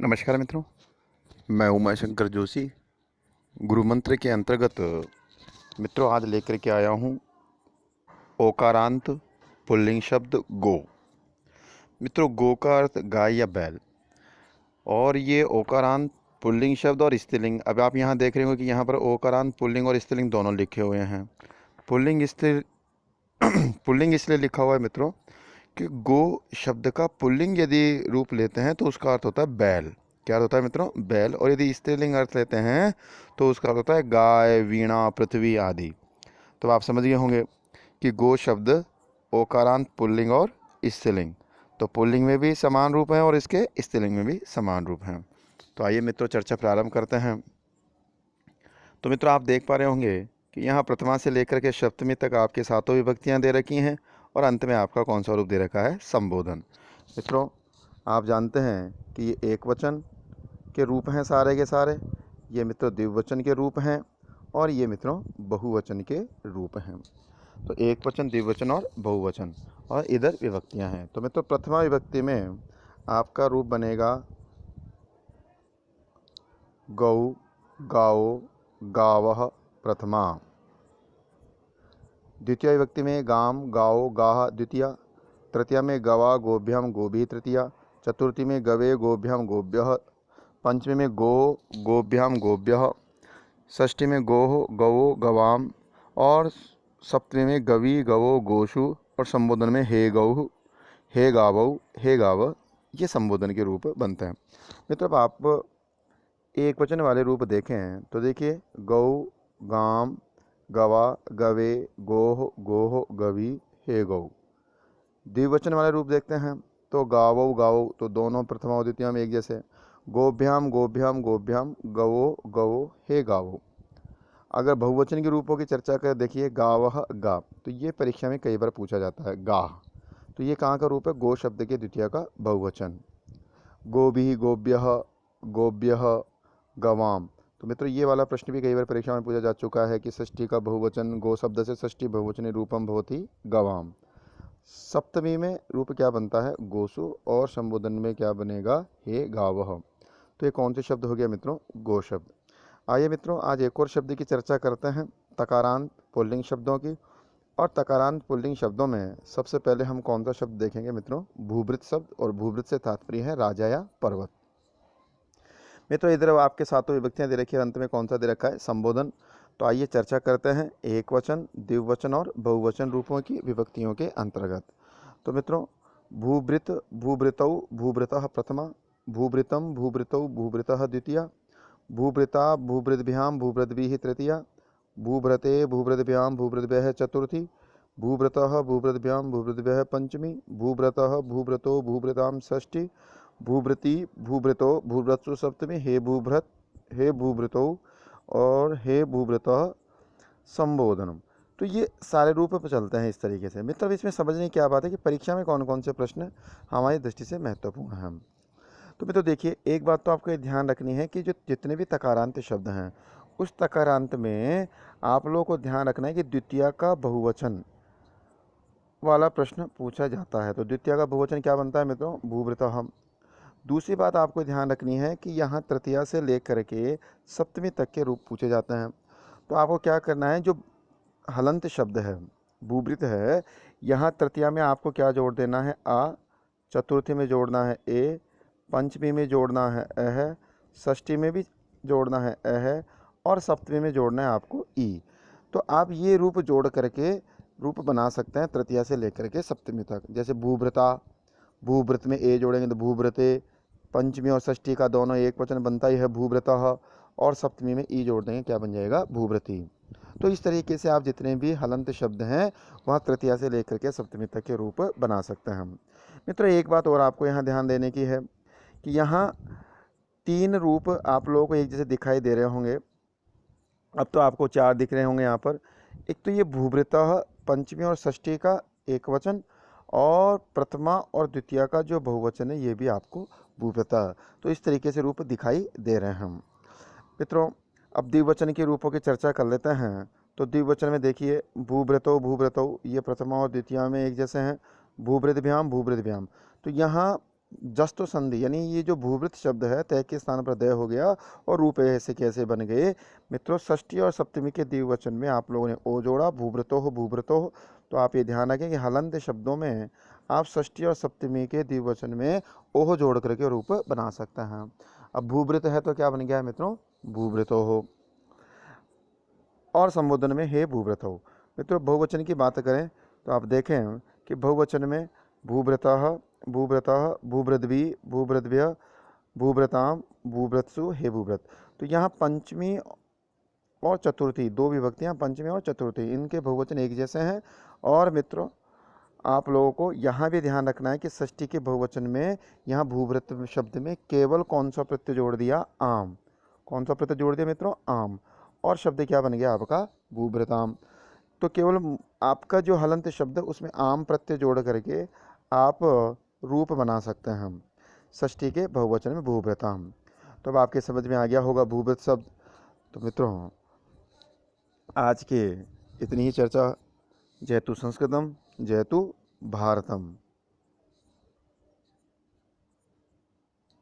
नमस्कार मित्रों, मैं उमाशंकर जोशी। गुरु मंत्र के अंतर्गत मित्रों आज लेकर के आया हूँ ओकारांत पुल्लिंग शब्द गो। मित्रों, गो का अर्थ गाय या बैल, और ये ओकारांत पुल्लिंग शब्द और स्त्रीलिंग। अब आप यहाँ देख रहे हो कि यहाँ पर ओकारांत पुल्लिंग और स्त्रीलिंग दोनों लिखे हुए हैं। पुल्लिंग स्त्री पुल्लिंग इसलिए लिखा हुआ है मित्रों कि गो शब्द का पुल्लिंग यदि रूप लेते हैं तो उसका अर्थ होता है बैल। क्या अर्थ होता है मित्रों? बैल। और यदि स्त्रीलिंग अर्थ लेते हैं तो उसका अर्थ होता है गाय, वीणा, पृथ्वी आदि। तो आप समझ गए होंगे कि गो शब्द ओकारांत पुल्लिंग और स्त्रीलिंग, तो पुल्लिंग में भी समान रूप हैं और इसके स्त्रीलिंग में भी समान रूप हैं। तो आइए मित्रों चर्चा प्रारंभ करते हैं। तो मित्रों आप देख पा रहे होंगे कि यहाँ प्रथमा से लेकर के सप्तमी तक आपके सातों विभक्तियाँ दे रखी हैं और अंत में आपका कौन सा रूप दे रखा है? संबोधन। मित्रों आप जानते हैं कि ये एक वचन के रूप हैं सारे के सारे, ये मित्रों द्विवचन के रूप हैं और ये मित्रों बहुवचन के रूप हैं। तो एक वचन, द्विवचन और बहुवचन, और इधर विभक्तियां हैं। तो मित्रों प्रथमा विभक्ति में आपका रूप बनेगा गौ, गाओ, गावः प्रथमा। द्वितीय विभक्ति में गाम, गाओ, गाह द्वितीया। तृतीया में गवा, गोभ्याम, गोभी तृतीया। चतुर्थी में गवे, गोभ्याम, गोभ्यः। पंचमी में गो, गोभ्याम, गोभ्यः। षष्ठी में गोह, गवो, गवाम। और सप्तमी में गवी, गवो, गोषु। और संबोधन में हे गौ, हे गावौ, हे गाव। ये संबोधन के रूप बनते हैं। मित्रों आप एक वचन वाले रूप देखें तो देखिए गौ, गाम, गवा, गवे, गोह, गोह, गवी, हे गौ। द्विवचन वाले रूप देखते हैं तो गावो, गावो, तो दोनों प्रथमा और द्वितीया में एक जैसे। गोभ्याम, गोभ्याम, गोभ्याम, गवो, गवो, हे गावो। अगर बहुवचन के रूपों की चर्चा कर देखिए गावह, गा, तो ये परीक्षा में कई बार पूछा जाता है गाह। तो ये कहाँ का रूप है? गो शब्द के द्वितीय का बहुवचन। गोभी, गोभ्यः, गोभ्यः, गवाम। तो मित्रों ये वाला प्रश्न भी कई बार परीक्षा में पूछा जा चुका है कि षष्ठी का बहुवचन गो शब्द से षष्ठी बहुवचनी रूपम भवति गवाम। सप्तमी में रूप क्या बनता है? गोसु। और संबोधन में क्या बनेगा? हे गावः। तो ये कौन से शब्द हो गया मित्रों? गो शब्द। आइए मित्रों आज एक और शब्द की चर्चा करते हैं, तकारांत पुल्लिंग शब्दों की। और तकारांत पुल्लिंग शब्दों में सबसे पहले हम कौन सा शब्द देखेंगे मित्रों? भूभृत शब्द। और भूभृत से तात्पर्य है राजा या पर्वत। मित्रों इधर आपके सातों विभक्तियां दे रखी है, अंत में कौन सा दे रखा है? संबोधन। तो आइए चर्चा करते हैं एक वचन, द्विवचन और बहुवचन रूपों की विभक्तियों के अंतर्गत। तो मित्रों भूभृत, भूभृतौ, भूभृतः प्रथमा। भूभृतम, भूभृतौ, भूभृतः द्वितीया। भूभृता, भूभृद्भ्याम, भूभृद्भिः तृतीया। भूभृते, भूभृद्भ्याम, भूभृद्भ्यः चतुर्थी। भूभृतः, भूभृद्भ्याम, भूभृद्भ्यः पंचमी। भूभृतः, भूभृतो, भूभृतां षष्ठी। भूभृति, भूभृतो, भूभृत्सु सप्तमी। हे भूभृत, हे भूभृतो और हे भूभृतः संबोधनम। तो ये सारे रूप पर चलते हैं इस तरीके से। मित्र इसमें समझने की क्या बात है कि परीक्षा में कौन कौन से प्रश्न हमारी दृष्टि से महत्वपूर्ण हैं। तो मित्रों देखिए एक बात तो आपको ध्यान रखनी है कि जो जितने भी तकारांत शब्द हैं उस तकारांत में आप लोगों को ध्यान रखना है कि द्वितीय का बहुवचन वाला प्रश्न पूछा जाता है। तो द्वितीय का बहुवचन क्या बनता है मित्रों? भूभृतः। दूसरी बात आपको ध्यान रखनी है कि यहाँ तृतीया से लेकर के सप्तमी तक के रूप पूछे जाते हैं। तो आपको क्या करना है, जो हलंत शब्द है भूभृत है, यहाँ तृतीया में आपको क्या जोड़ देना है? आ। चतुर्थी में जोड़ना है ए। पंचमी में जोड़ना है अह। षष्ठी में भी जोड़ना है अह। और सप्तमी में जोड़ना है आपको ई। तो आप ये रूप जोड़ करके रूप बना सकते हैं तृतीया से लेकर के सप्तमी तक। जैसे भूभृता, भूभृत में ए जोड़ेंगे तो भूभृते। पंचमी और षष्ठी का दोनों एक वचन बनता ही है भूभृतः। और सप्तमी में ई जोड़ देंगे, क्या बन जाएगा? भूभृति। तो इस तरीके से आप जितने भी हलंत शब्द हैं वहाँ तृतीया से लेकर के सप्तमी तक के रूप बना सकते हैं। मित्रों एक बात और आपको यहाँ ध्यान देने की है कि यहाँ तीन रूप आप लोगों को एक जैसे दिखाई दे रहे होंगे। अब तो आपको चार दिख रहे होंगे यहाँ पर। एक तो ये भूभृतः पंचमी और षष्ठी का एक वचन, और प्रथमा और द्वितीया का जो बहुवचन है ये भी आपको भूभृतः। तो इस तरीके से रूप दिखाई दे रहे हैं हम। मित्रों अब द्विवचन के रूपों की चर्चा कर लेते हैं। तो द्विवचन में देखिए भूभृतौ, भूभृतौ, ये प्रथमा और द्वितीया में एक जैसे हैं। भूभृद्भ्याम, भूभृद्भ्याम। तो यहाँ जस्तो संधि, यानी ये जो भूभृत शब्द है तय के स्थान पर दय हो गया और रूप ऐसे कैसे बन गए मित्रों। षष्ठी और सप्तमी के द्विवचन में आप लोगों ने ओ जोड़ा, भूभृतोः भूभृतोः। तो आप ये ध्यान रखें कि हलंत शब्दों में आप षष्ठी और सप्तमी के द्विवचन में ओह जोड़ करके रूप बना सकते हैं। अब भूभृत है तो क्या बन गया मित्रों, भूभृतोः। और संबोधन में हे भूभृतोः। मित्रों बहुवचन की बात करें तो आप देखें कि बहुवचन में भूभृतः, भूभृतः, भूभृद्भि, भूभृद्भ्य, भूभृताम, भूभृत्सु, हे भूभृत। तो यहाँ पंचमी और चतुर्थी दो विभक्तियाँ, पंचमी और चतुर्थी, इनके बहुवचन एक जैसे हैं। और मित्रों आप लोगों को यहाँ भी ध्यान रखना है कि षष्ठी के बहुवचन में यहाँ भूभृत शब्द में केवल कौन सा प्रत्यय जोड़ दिया, आम। कौन सा प्रत्यय जोड़ दिया मित्रों, आम। और शब्द क्या बन गया आपका, भूभृताम। तो केवल आपका जो हलंत शब्द उसमें आम प्रत्यय जोड़ करके आप रूप बना सकते हैं हम षष्ठी के बहुवचन में भूभृताम। तो अब आपके समझ में आ गया होगा भूभृत शब्द। तो मित्रों आज के इतनी ही चर्चा। जयतु संस्कृतम, जयतु भारतम।